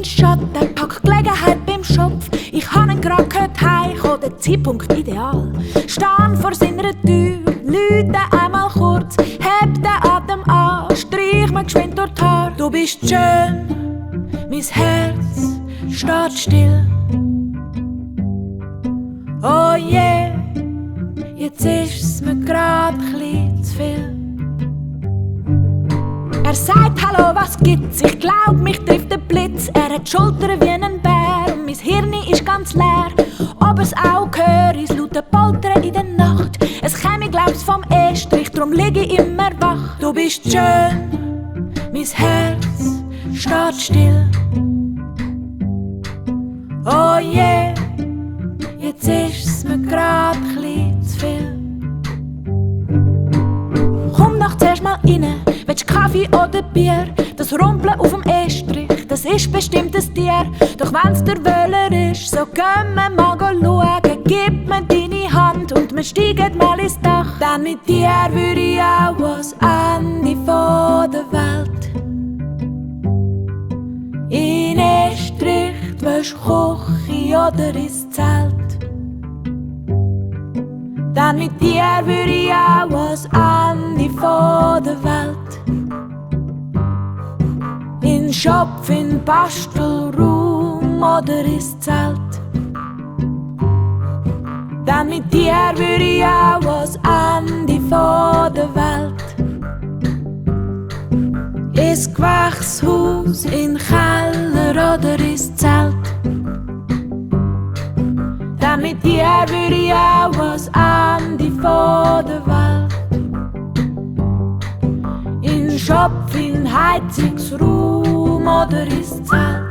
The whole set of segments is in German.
Schatten, pack Gelegenheit beim Schopf. Ich han ihn grad gehört heimkommen, der Zeitpunkt ideal. Stehn vor seiner Tür, läute einmal kurz, heb den Atem an, streich mir geschwind durch die Haare. Du bist schön, mein Herz steht still. Oh je, jetzt ist's mir grad chli zu viel. Er sagt Hallo, was gibt's? Ich glaub, mich trifft der Blitz. Er hat die Schultern wie ein Bär und mein Hirn ist ganz leer. Aber es auch höre ich laute Poltern in der Nacht. Es käme, glaub's, vom Estrich, drum liege ich immer wach. Du bist schön, mein Herz steht still. Oh je, jetzt ist's mir grad chli zu viel. Komm doch zuerst mal rein. Willst Kaffee oder Bier? Das Rumpeln auf dem Estrich, das ist bestimmt ein Tier. Doch wenn's der Wöhler ist, so gehen wir mal schauen. Gib mir deine Hand und wir steigen mal ins Dach. Dann mit dir würde ich auch ans Ende von der Welt. In Estrich, die Wäschküche oder ins Zelt. Dann mit dir würde ich auch ans Ende von der Welt. In Schopf, in Bastelraum oder ins Zelt. Dann mit dir würde ich auch ans Ende von der Welt. Ins Gewächshaus, in Keller oder ins Zelt. Dann mit dir würde ich auch ans Ende von der Welt. In Schopf, in Heizungsraum oder ins Zelt.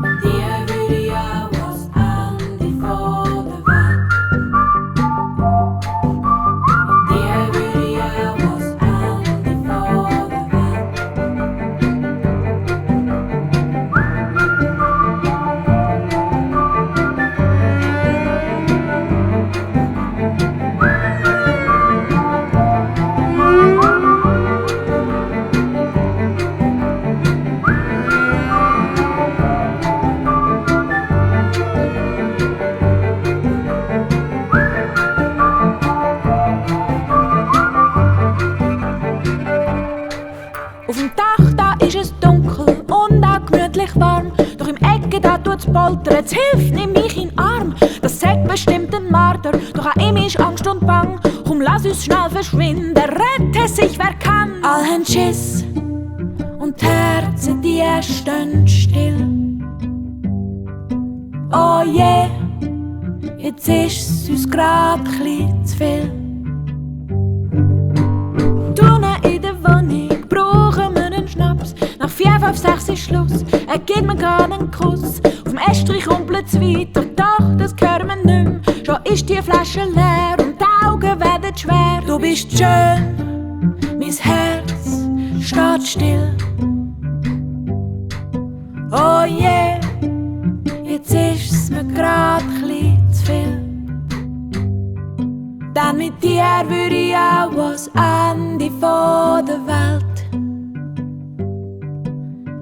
Mit dir würde ich auch ans Ende von der Welt. Mit dir würde ich auch ans Ende von der Welt. Auf dem Dach, da ist es dunkel und auch gemütlich warm. Doch im Ecke, da tut's poltern, es hilft, nimm mich in den Arm. Das sagt bestimmt ein Marder, doch auch ihm ist Angst und Bang. Komm, lass uns schnell verschwinden, rette sich wer kann. All haben Schiss und die Herzen, die stehen still. Oh je, jetzt ist's uns grad chli zu viel. Drinnen in der Wohnung brauchen wir einen Schnaps. Nach 4, 5, 6 ist Schluss, er gibt mir gar einen Kuss. Auf dem Estrich rumpelt's weiter, doch das hören wir nicht mehr. Schon ist die Flasche leer und die Augen werden schwer. Du bist schön, mein Herz steht still. Oh je, jetzt ist's mir grad chli zu viel. Dann mit dir würde ich auch ans Ende von der Welt.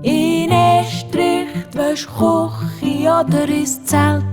In Estrich, die Wäschküche oder ins Zelt.